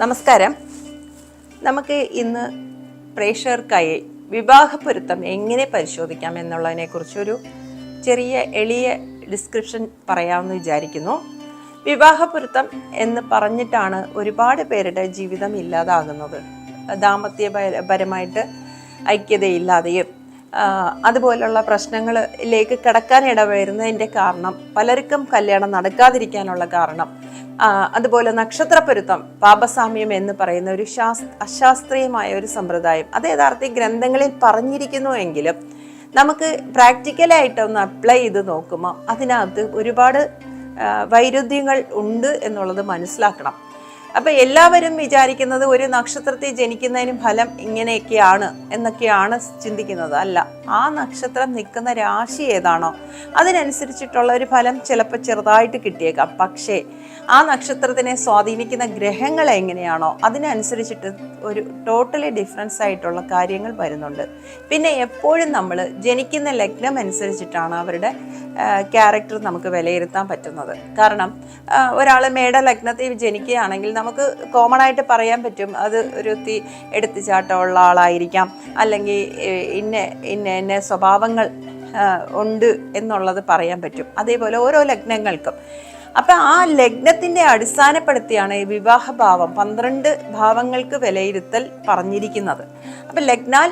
നമസ്കാരം. നമുക്ക് ഇന്ന് പ്രേക്ഷകർക്കായി വിവാഹപ്പൊരുത്തം എങ്ങനെ പരിശോധിക്കാം എന്നുള്ളതിനെക്കുറിച്ചൊരു ചെറിയ എളിയ ഡിസ്ക്രിപ്ഷൻ പറയാമെന്ന് വിചാരിക്കുന്നു. വിവാഹപ്പൊരുത്തം എന്ന് പറഞ്ഞിട്ടാണ് ഒരുപാട് പേരുടെ ജീവിതം ഇല്ലാതാകുന്നത്. ദാമ്പത്യപരമായിട്ട് ഐക്യതയില്ലാതെയും അതുപോലുള്ള പ്രശ്നങ്ങളിലേക്ക് കടക്കാൻ ഇടവരുന്നതിൻ്റെ കാരണം, പലർക്കും കല്യാണം നടക്കാതിരിക്കാനുള്ള കാരണം, അതുപോലെ നക്ഷത്രപ്പൊരുത്തം, പാപസാമ്യം എന്ന് പറയുന്ന ഒരു അശാസ്ത്രീയമായ ഒരു സമ്പ്രദായം, അത് യഥാർത്ഥ ഗ്രന്ഥങ്ങളിൽ പറഞ്ഞിരിക്കുന്നുവെങ്കിലും നമുക്ക് പ്രാക്ടിക്കലായിട്ടൊന്ന് അപ്ലൈ ചെയ്ത് നോക്കുമ്പോൾ അതിനകത്ത് ഒരുപാട് വൈരുദ്ധ്യങ്ങൾ ഉണ്ട് എന്നുള്ളത് മനസ്സിലാക്കണം. അപ്പം എല്ലാവരും വിചാരിക്കുന്നത് ഒരു നക്ഷത്രത്തിൽ ജനിക്കുന്നതിന് ഫലം ഇങ്ങനെയൊക്കെയാണ് എന്നൊക്കെയാണ് ചിന്തിക്കുന്നത്. അല്ല, ആ നക്ഷത്രം നിൽക്കുന്ന രാശി ഏതാണോ അതിനനുസരിച്ചിട്ടുള്ള ഒരു ഫലം ചിലപ്പോൾ ചെറുതായിട്ട് കിട്ടിയേക്കാം. പക്ഷേ ആ നക്ഷത്രത്തിനെ സ്വാധീനിക്കുന്ന ഗ്രഹങ്ങൾ എങ്ങനെയാണോ അതിനനുസരിച്ചിട്ട് ഒരു ടോട്ടലി ഡിഫറൻസ് ആയിട്ടുള്ള കാര്യങ്ങൾ വരുന്നുണ്ട്. പിന്നെ എപ്പോഴും നമ്മൾ ജനിക്കുന്ന ലഗ്നം അനുസരിച്ചിട്ടാണ് അവരുടെ ക്യാരക്ടർ നമുക്ക് വിലയിരുത്താൻ പറ്റുന്നത്. കാരണം ഒരാൾ മേട ലഗ്നത്തിൽ ജനിക്കുകയാണെങ്കിൽ നമുക്ക് കോമൺ ആയിട്ട് പറയാൻ പറ്റും അത് ഒരു എടുത്തുചാട്ടമുള്ള ആളായിരിക്കാം, അല്ലെങ്കിൽ ഇന്ന സ്വഭാവങ്ങൾ ഉണ്ട് എന്നുള്ളത് പറയാൻ പറ്റും. അതേപോലെ ഓരോ ലഗ്നങ്ങൾക്കും. അപ്പം ആ ലഗ്നത്തിൻ്റെ അടിസ്ഥാനപ്പെടുത്തിയാണ് ഈ വിവാഹഭാവം 12 ഭാവങ്ങൾക്ക് വിലയിരുത്തൽ പറഞ്ഞിരിക്കുന്നത്. അപ്പം ലഗ്നാൽ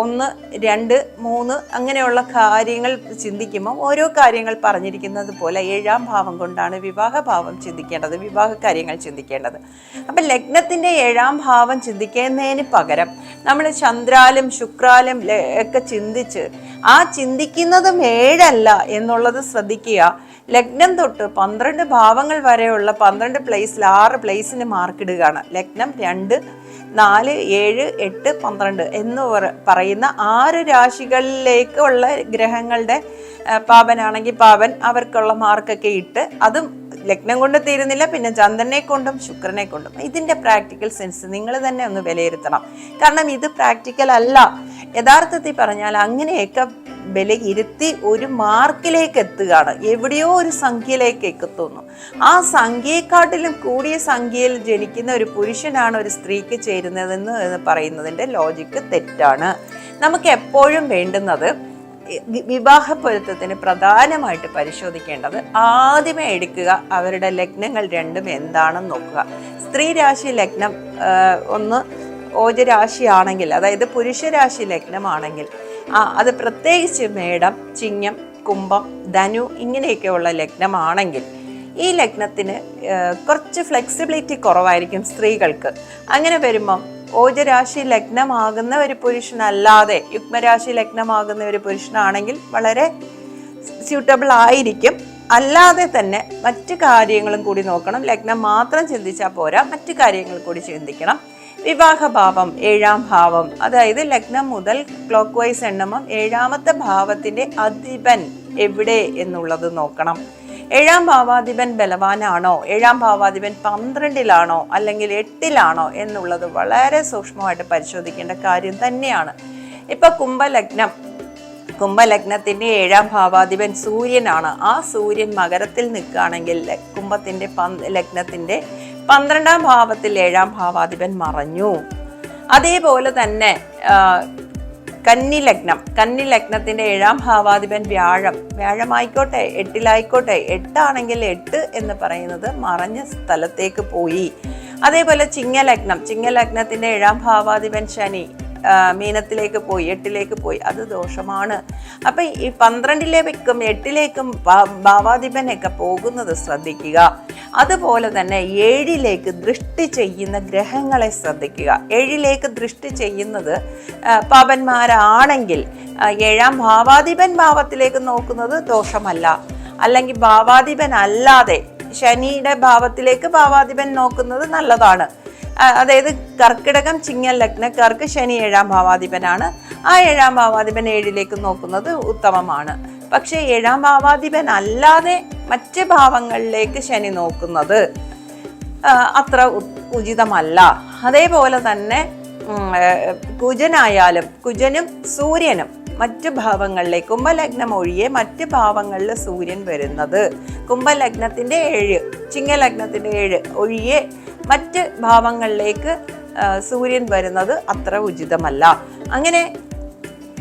1, 2, 3 അങ്ങനെയുള്ള കാര്യങ്ങൾ ചിന്തിക്കുമ്പോൾ ഓരോ കാര്യങ്ങൾ പറഞ്ഞിരിക്കുന്നത് പോലെ 7ാം ഭാവം കൊണ്ടാണ് വിവാഹഭാവം ചിന്തിക്കേണ്ടത്, വിവാഹ കാര്യങ്ങൾ ചിന്തിക്കേണ്ടത്. അപ്പം ലഗ്നത്തിൻ്റെ 7ാം ഭാവം ചിന്തിക്കുന്നതിന് പകരം നമ്മൾ ചന്ദ്രാലും ശുക്രാലും ഒക്കെ ചിന്തിച്ച് ആ ചിന്തിക്കുന്നതും 7 അല്ല എന്നുള്ളത് ശ്രദ്ധിക്കുക. ലഗ്നം തൊട്ട് 12 ഭാവങ്ങൾ വരെയുള്ള 12 പ്ലേസിൽ 6 പ്ലേസിന് മാർക്കിടുകയാണ്. ലഗ്നം 2, 4, 7, 8, 12 എന്ന് പറയുന്ന 6 രാശികളിലേക്കുള്ള ഗ്രഹങ്ങളുടെ പാപനാണെങ്കിൽ പാപൻ അവർക്കുള്ള മാർക്കൊക്കെ ഇട്ട്, അതും ലഗ്നം കൊണ്ട് തീരുന്നില്ല, പിന്നെ ചന്ദ്രനെ കൊണ്ടും ശുക്രനെ കൊണ്ടും. ഇതിൻ്റെ പ്രാക്ടിക്കൽ സെൻസ് നിങ്ങൾ തന്നെ ഒന്ന് വിലയിരുത്തണം. കാരണം ഇത് പ്രാക്ടിക്കൽ അല്ല. യഥാർത്ഥത്തിൽ പറഞ്ഞാൽ അങ്ങനെയൊക്കെ വിലയിരുത്തി ഒരു മാർക്കിലേക്ക് എത്തുകയാണ്, എവിടെയോ ഒരു സംഖ്യയിലേക്ക് എത്തുന്നു. ആ സംഖ്യയെക്കാട്ടിലും കൂടിയ സംഖ്യയിൽ ജനിക്കുന്ന ഒരു പുരുഷനാണ് ഒരു സ്ത്രീക്ക് ചേരുന്നതെന്ന് പറയുന്നതിൻ്റെ ലോജിക്ക് തെറ്റാണ്. നമുക്ക് എപ്പോഴും വേണ്ടുന്നത് വിവാഹപ്പൊരുത്തത്തിന് പ്രധാനമായിട്ട് പരിശോധിക്കേണ്ടത് ആദ്യമേ എടുക്കുക അവരുടെ ലഗ്നങ്ങൾ രണ്ടും എന്താണെന്ന് നോക്കുക. സ്ത്രീ രാശി ലഗ്നം 1 ഓജരാശിയാണെങ്കിൽ, അതായത് പുരുഷരാശി ലഗ്നമാണെങ്കിൽ അത് പ്രത്യേകിച്ച് മേടം, ചിങ്ങം, കുംഭം, ധനു ഇങ്ങനെയൊക്കെയുള്ള ലഗ്നമാണെങ്കിൽ ഈ ലഗ്നത്തിന് കുറച്ച് ഫ്ലെക്സിബിലിറ്റി കുറവായിരിക്കും സ്ത്രീകൾക്ക്. അങ്ങനെ വരുമ്പം ഓജരാശി ലഗ്നമാകുന്ന ഒരു പുരുഷനല്ലാതെ യുഗ്മരാശി ലഗ്നമാകുന്ന ഒരു പുരുഷനാണെങ്കിൽ വളരെ സ്യൂട്ടബിൾ ആയിരിക്കും. അല്ലാതെ തന്നെ മറ്റു കാര്യങ്ങളും കൂടി നോക്കണം. ലഗ്നം മാത്രം ചിന്തിച്ചാൽ പോരാ, മറ്റു കാര്യങ്ങൾ കൂടി ചിന്തിക്കണം. വിവാഹഭാവം 7ാം ഭാവം, അതായത് ലഗ്നം മുതൽ ക്ലോക്ക് വൈസ് എണ്ണുമ്പോൾ 7ാമത്തെ ഭാവത്തിൻ്റെ അധിപൻ എവിടെ എന്നുള്ളത് നോക്കണം. 7ാം ഭാവാധിപൻ ബലവാനാണോ, 7ാം ഭാവാധിപൻ 12ലാണോ അല്ലെങ്കിൽ 8ലാണോ എന്നുള്ളത് വളരെ സൂക്ഷ്മമായിട്ട് പരിശോധിക്കേണ്ട കാര്യം തന്നെയാണ്. ഇപ്പൊ കുംഭലഗ്നത്തിന്റെ 7ാം ഭാവാധിപൻ സൂര്യനാണ്. ആ സൂര്യൻ മകരത്തിൽ നിൽക്കുകയാണെങ്കിൽ കുംഭത്തിന്റെ ലഗ്നത്തിന്റെ 12ാം ഭാവത്തിൽ 7ാം ഭാവാധിപൻ മറഞ്ഞു. അതേപോലെ തന്നെ കന്നി ലഗ്നത്തിന്റെ 7ാം ഭാവാധിപൻ വ്യാഴമായിക്കോട്ടെ 8ലായിക്കോട്ടെ, 8 8 എന്ന് പറയുന്നത് മറഞ്ഞ സ്ഥലത്തേക്ക് പോയി. അതേപോലെ ചിങ്ങലഗ്നത്തിന്റെ 7ാം ഭാവാധിപൻ ശനി മീനത്തിലേക്ക് പോയി, 8ലേക്ക് പോയി, അത് ദോഷമാണ്. അപ്പൊ ഈ 12ലേക്കും 8ലേക്കും ഭാവാധിപനൊക്കെ പോകുന്നത് ശ്രദ്ധിക്കുക. അതുപോലെ തന്നെ 7ലേക്ക് ദൃഷ്ടി ചെയ്യുന്ന ഗ്രഹങ്ങളെ ശ്രദ്ധിക്കുക. 7ലേക്ക് ദൃഷ്ടി ചെയ്യുന്നത് പാപന്മാരാണെങ്കിൽ 7ാം ഭാവാധിപൻ ഭാവത്തിലേക്ക് നോക്കുന്നത് ദോഷമല്ല. അല്ലെങ്കിൽ ഭാവാധിപൻ അല്ലാതെ ശനിയുടെ ഭാവത്തിലേക്ക് ഭാവാധിപൻ നോക്കുന്നത് നല്ലതാണ്. അതായത് കർക്കിടകം ചിങ്ങൽ ലഗ്നക്കാർക്ക് ശനി 7ാം ഭാവാധിപനാണ്. ആ 7ാം ഭാവാധിപൻ 7ലേക്ക് നോക്കുന്നത് ഉത്തമമാണ്. പക്ഷേ 7ാം ഭാവാധിപൻ അല്ലാതെ മറ്റ് ഭാവങ്ങളിലേക്ക് ശനി നോക്കുന്നത് അത്ര ഉചിതമല്ല. അതേപോലെ തന്നെ കുജനും സൂര്യനും മറ്റു ഭാവങ്ങളിലേക്ക്, കുംഭലഗ്നം ഒഴികെ മറ്റ് ഭാവങ്ങളിൽ സൂര്യൻ വരുന്നത്, കുംഭലഗ്നത്തിന്റെ 7, ചിങ്ങലഗ്നത്തിന്റെ 7 ഒഴികെ മറ്റ് ഭാവങ്ങളിലേക്ക് സൂര്യൻ വരുന്നത് അത്ര ഉചിതമല്ല. അങ്ങനെ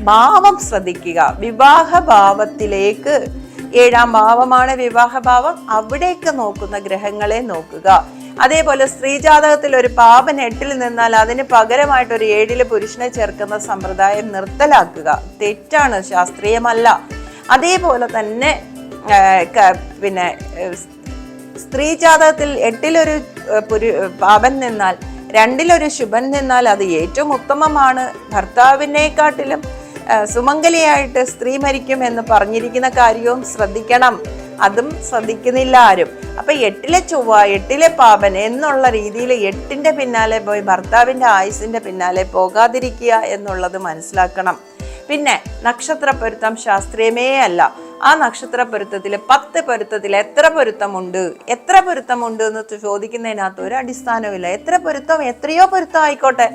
ഭാവം ശ്രദ്ധിക്കുക. വിവാഹ ഭാവത്തിലേക്ക്, 7ാം ഭാവമാണ് വിവാഹ ഭാവം, അവിടേക്ക് നോക്കുന്ന ഗ്രഹങ്ങളെ നോക്കുക. അതേപോലെ സ്ത്രീ ജാതകത്തിൽ ഒരു പാപൻ 8ൽ നിന്നാൽ അതിന് പകരമായിട്ട് ഒരു 7ൽ പുരുഷനെ ചേർക്കുന്ന സമ്പ്രദായം നിർത്തലാക്കുക. തെറ്റാണ്, ശാസ്ത്രീയമല്ല. അതേപോലെ തന്നെ പിന്നെ സ്ത്രീ ജാതകത്തിൽ 8ലൊരു പാപൻ നിന്നാൽ 2ലൊരു ശുഭൻ നിന്നാൽ അത് ഏറ്റവും ഉത്തമമാണ്. ഭർത്താവിനെക്കാട്ടിലും സുമംഗലിയായിട്ട് സ്ത്രീ മരിക്കും എന്ന് പറഞ്ഞിരിക്കുന്ന കാര്യവും ശ്രദ്ധിക്കണം. അതും ശ്രദ്ധിക്കുന്നില്ല ആരും. അപ്പൊ 8ലെ ചൊവ്വ, 8ലെ പാപൻ എന്നുള്ള രീതിയിൽ 8ന്റെ പിന്നാലെ പോയി ഭർത്താവിന്റെ ആയുസിന്റെ പിന്നാലെ പോകാതിരിക്കുക എന്നുള്ളത് മനസ്സിലാക്കണം. പിന്നെ നക്ഷത്ര പൊരുത്തം ശാസ്ത്രീയമേ അല്ല. ആ നക്ഷത്ര പൊരുത്തത്തിൽ 10 പൊരുത്തത്തിൽ എത്ര പൊരുത്തമുണ്ട് എന്ന് ചോദിക്കുന്നതിനകത്ത് ഒരു അടിസ്ഥാനമില്ല. എത്ര പൊരുത്തം, എത്രയോ പൊരുത്തം ആയിക്കോട്ടെ,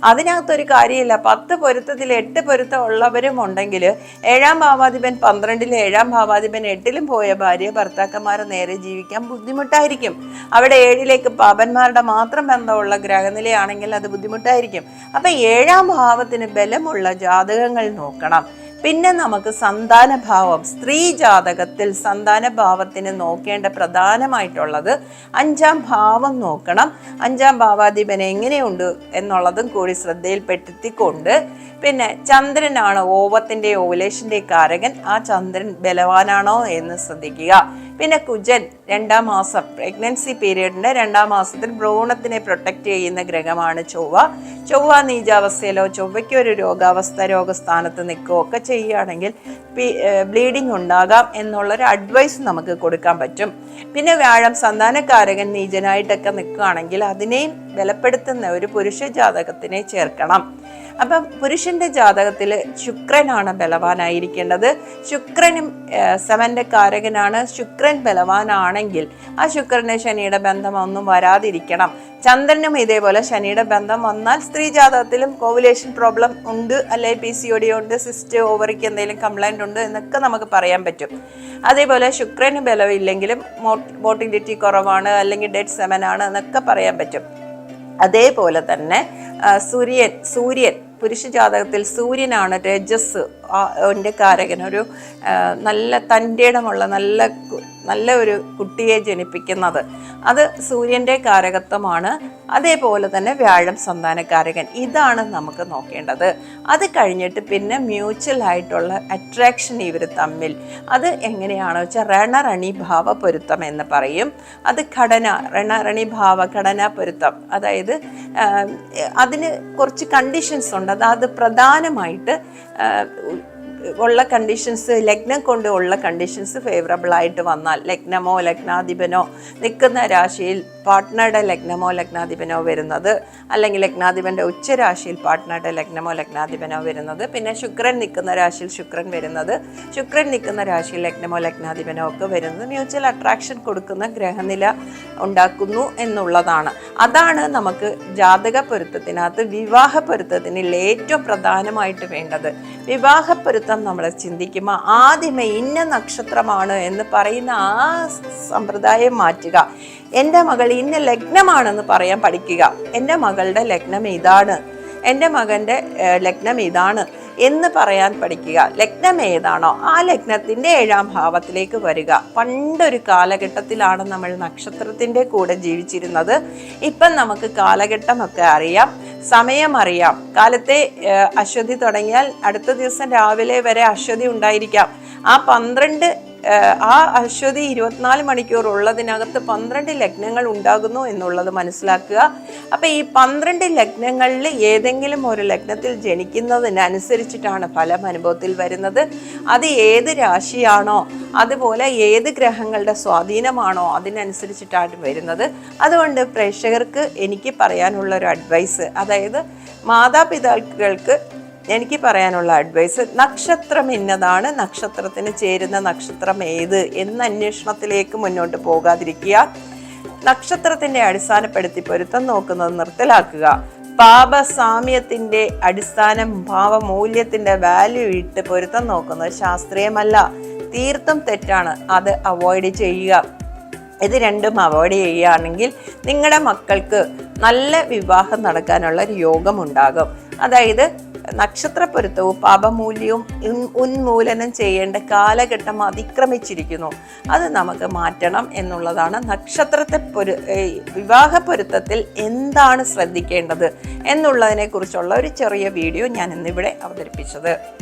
അതിനകത്തൊരു കാര്യമില്ല. 10 പൊരുത്തത്തിൽ 8 പൊരുത്തം ഉള്ളവരും ഉണ്ടെങ്കിൽ 7ാം ഭാവാധിപൻ 12ലും 7ാം ഭാവാധിപൻ 8ലും പോയ ഭാര്യ ഭർത്താക്കന്മാരെ നേരെ ജീവിക്കാൻ ബുദ്ധിമുട്ടായിരിക്കും. അവിടെ 7ലേക്ക് പാപന്മാരുടെ മാത്രം ബന്ധമുള്ള ഗ്രഹനിലയാണെങ്കിൽ അത് ബുദ്ധിമുട്ടായിരിക്കും. അപ്പൊ 7ാം ഭാവത്തിന് ബലമുള്ള ജാതകങ്ങൾ നോക്കണം. പിന്നെ നമുക്ക് സന്താനഭാവം, സ്ത്രീ ജാതകത്തിൽ സന്താനഭാവത്തിന് നോക്കേണ്ട പ്രധാനമായിട്ടുള്ളത് 5ാം ഭാവം നോക്കണം. 5ാം ഭാവാധിപൻ എങ്ങനെയുണ്ട് എന്നുള്ളതും കൂടി ശ്രദ്ധയിൽപ്പെടുത്തിക്കൊണ്ട്, പിന്നെ ചന്ദ്രനാണ് ഓവത്തിന്റെ ഓവുലേഷന്റെ കാരകൻ. ആ ചന്ദ്രൻ ബലവാനാണോ എന്ന് ശ്രദ്ധിക്കുക. പിന്നെ കുജൻ 2ാം മാസം, പ്രഗ്നൻസി പീരീഡിന്റെ 2ാം മാസത്തിൽ ഭ്രൂണത്തിനെ പ്രൊട്ടക്ട് ചെയ്യുന്ന ഗ്രഹമാണ് ചൊവ്വ. ചൊവ്വ നീചാവസ്ഥയിലോ ചൊവ്വയ്ക്ക് ഒരു രോഗസ്ഥാനത്ത് നിൽക്കുകയോ ഒക്കെ ചെയ്യുകയാണെങ്കിൽ ബ്ലീഡിങ് ഉണ്ടാകാം എന്നുള്ളൊരു അഡ്വൈസ് നമുക്ക് കൊടുക്കാൻ പറ്റും. പിന്നെ വ്യാഴം സന്താനകാരകൻ നീചനായിട്ടൊക്കെ നിൽക്കുകയാണെങ്കിൽ അതിനെയും ബലപ്പെടുത്തുന്ന ഒരു പുരുഷ ജാതകത്തിനെ ചേർക്കണം. അപ്പം പുരുഷന്റെ ജാതകത്തിൽ ശുക്രനാണ് ബലവാനായിരിക്കേണ്ടത്. ശുക്രനും 7ന്റെ കാരകനാണ്. ശുക്രൻ ബലവാനാണെങ്കിൽ ആ ശുക്രന് ശനിയുടെ ബന്ധം ഒന്നും വരാതിരിക്കണം. ചന്ദ്രനും ഇതേപോലെ ശനിയുടെ ബന്ധം വന്നാൽ സ്ത്രീ ജാതകത്തിലും ഓവുലേഷൻ പ്രോബ്ലം ഉണ്ട്, അല്ലെങ്കിൽ PCOD ഉണ്ട്, സിസ്റ്റ് ഓവറിക്ക് എന്തെങ്കിലും കംപ്ലൈന്റ് ഉണ്ട് എന്നൊക്കെ നമുക്ക് പറയാൻ പറ്റും. അതേപോലെ ശുക്രന് ബലമില്ലെങ്കിലും മോട്ടിലിറ്റി കുറവാണ്, അല്ലെങ്കിൽ ഡെഡ് 7 ആണ് എന്നൊക്കെ പറയാൻ പറ്റും. അതേപോലെ തന്നെ സൂര്യൻ പുരുഷ ജാതകത്തിൽ സൂര്യനാണ് രജസ് കാരകൻ. ഒരു നല്ല തൻ്റെടമുള്ള നല്ല ഒരു കുട്ടിയെ ജനിപ്പിക്കുന്നത് അത് സൂര്യൻ്റെ കാരകത്വമാണ്. അതേപോലെ തന്നെ വ്യാഴം സന്താനകാരകൻ. ഇതാണ് നമുക്ക് നോക്കേണ്ടത്. അത് കഴിഞ്ഞിട്ട് പിന്നെ മ്യൂച്വൽ ആയിട്ടുള്ള അട്രാക്ഷൻ ഇവർ തമ്മിൽ അത് എങ്ങനെയാണെന്ന് വെച്ചാൽ രണരണി ഭാവ പൊരുത്തം എന്ന് പറയും. അത് രണരണി ഭാവ ഘടന പൊരുത്തം. അതായത് അതിന് കുറച്ച് കണ്ടീഷൻസ് ഉണ്ട്. അത് പ്രധാനമായിട്ട് ഉള്ള കണ്ടീഷൻസ്, ലഗ്നം കൊണ്ട് ഉള്ള കണ്ടീഷൻസ് ഫേവറബിൾ ആയിട്ട് വന്നാൽ, ലഗ്നമോ ലഗ്നാധിപനോ നിൽക്കുന്ന രാശിയിൽ പാർട്ട്ണറുടെ ലഗ്നമോ ലഗ്നാധിപനോ വരുന്നത്, അല്ലെങ്കിൽ ലഗ്നാധിപന്റെ ഉച്ചരാശിയിൽ പാർട്ട്ണറുടെ ലഗ്നമോ ലഗ്നാധിപനോ വരുന്നത്, പിന്നെ ശുക്രൻ നിൽക്കുന്ന രാശിയിൽ ശുക്രൻ വരുന്നത്, ശുക്രൻ നിൽക്കുന്ന രാശിയിൽ ലഗ്നമോ ലഗ്നാധിപനോ ഒക്കെ വരുന്നത് മ്യൂച്വൽ അട്രാക്ഷൻ കൊടുക്കുന്ന ഗ്രഹനില ഉണ്ടാക്കുന്നു എന്നുള്ളതാണ്. അതാണ് നമുക്ക് ജാതക പൊരുത്തത്തിനകത്ത് വിവാഹ പൊരുത്തത്തിന് ഏറ്റവും പ്രധാനമായിട്ട് വേണ്ടത്. വിവാഹ പൊരുത്തം നമ്മൾ ചിന്തിക്കുമ്പോൾ ആദ്യമേ ഇന്ന നക്ഷത്രമാണ് എന്ന് പറയുന്ന ആ സമ്പ്രദായം മാറ്റുക. എൻ്റെ മകൾ ഇന്ന ലഗ്നമാണെന്ന് പറയാൻ പഠിക്കുക. എൻ്റെ മകളുടെ ലഗ്നം ഇതാണ്, എൻ്റെ മകൻ്റെ ലഗ്നം ഇതാണ് എന്ന് പറയാൻ പഠിക്കുക. ലഗ്നം ഏതാണോ ആ ലഗ്നത്തിൻ്റെ 7ാം ഭാവത്തിലേക്ക് വരിക. പണ്ടൊരു കാലഘട്ടത്തിലാണ് നമ്മൾ നക്ഷത്രത്തിൻ്റെ കൂടെ ജീവിച്ചിരുന്നത്. ഇപ്പം നമുക്ക് കാലഘട്ടമൊക്കെ അറിയാം, സമയം അറിയാം. കാലത്തെ അശ്വതി തുടങ്ങിയാൽ അടുത്ത ദിവസം രാവിലെ വരെ അശ്വതി ഉണ്ടായിരിക്കാം. ആ അശ്വതി 24 മണിക്കൂർ ഉള്ളതിനകത്ത് 12 ലഗ്നങ്ങൾ ഉണ്ടാകുന്നു എന്നുള്ളത് മനസ്സിലാക്കുക. അപ്പം ഈ 12 ലഗ്നങ്ങളിൽ ഏതെങ്കിലും ഒരു ലഗ്നത്തിൽ ജനിക്കുന്നതിനനുസരിച്ചിട്ടാണ് ഫലം അനുഭവത്തിൽ വരുന്നത്. അത് ഏത് രാശിയാണോ, അതുപോലെ ഏത് ഗ്രഹങ്ങളുടെ സ്വാധീനമാണോ അതിനനുസരിച്ചിട്ടാണ് വരുന്നത്. അതുകൊണ്ട് പ്രേക്ഷകർക്ക് എനിക്ക് പറയാനുള്ളൊരു അഡ്വൈസ്, അതായത് മാതാപിതാക്കൾക്ക് എനിക്ക് പറയാനുള്ള അഡ്വൈസ്, നക്ഷത്രം ഇന്നതാണ്, നക്ഷത്രത്തിന് ചേരുന്ന നക്ഷത്രം ഏത് എന്ന അന്വേഷണത്തിലേക്ക് മുന്നോട്ട് പോകാതിരിക്കുക. നക്ഷത്രത്തിൻ്റെ അടിസ്ഥാനപ്പെടുത്തി പൊരുത്തം നോക്കുന്നത് നിർത്തലാക്കുക. പാപസാമ്യത്തിൻ്റെ അടിസ്ഥാനം ഭാവമൂല്യത്തിൻ്റെ വാല്യൂ ഇട്ട് പൊരുത്തം നോക്കുന്നത് ശാസ്ത്രീയമല്ല, തീർത്തും തെറ്റാണ്. അത് അവോയ്ഡ് ചെയ്യുക. ഇത് രണ്ടും അവോയ്ഡ് ചെയ്യുകയാണെങ്കിൽ നിങ്ങളുടെ മക്കൾക്ക് നല്ല വിവാഹം നടക്കാനുള്ള ഒരു യോഗമുണ്ടാകും. അതായത് നക്ഷത്രപ്പൊരുത്തവും പാപമൂല്യവും ഉന്മൂലനം ചെയ്യേണ്ട കാലഘട്ടം അതിക്രമിച്ചിരിക്കുന്നു. അത് നമുക്ക് മാറ്റണം എന്നുള്ളതാണ്. വിവാഹ പൊരുത്തത്തിൽ എന്താണ് ശ്രദ്ധിക്കേണ്ടത് എന്നുള്ളതിനെ കുറിച്ചുള്ള ഒരു ചെറിയ വീഡിയോ ഞാൻ ഇന്നിവിടെ അവതരിപ്പിച്ചത്.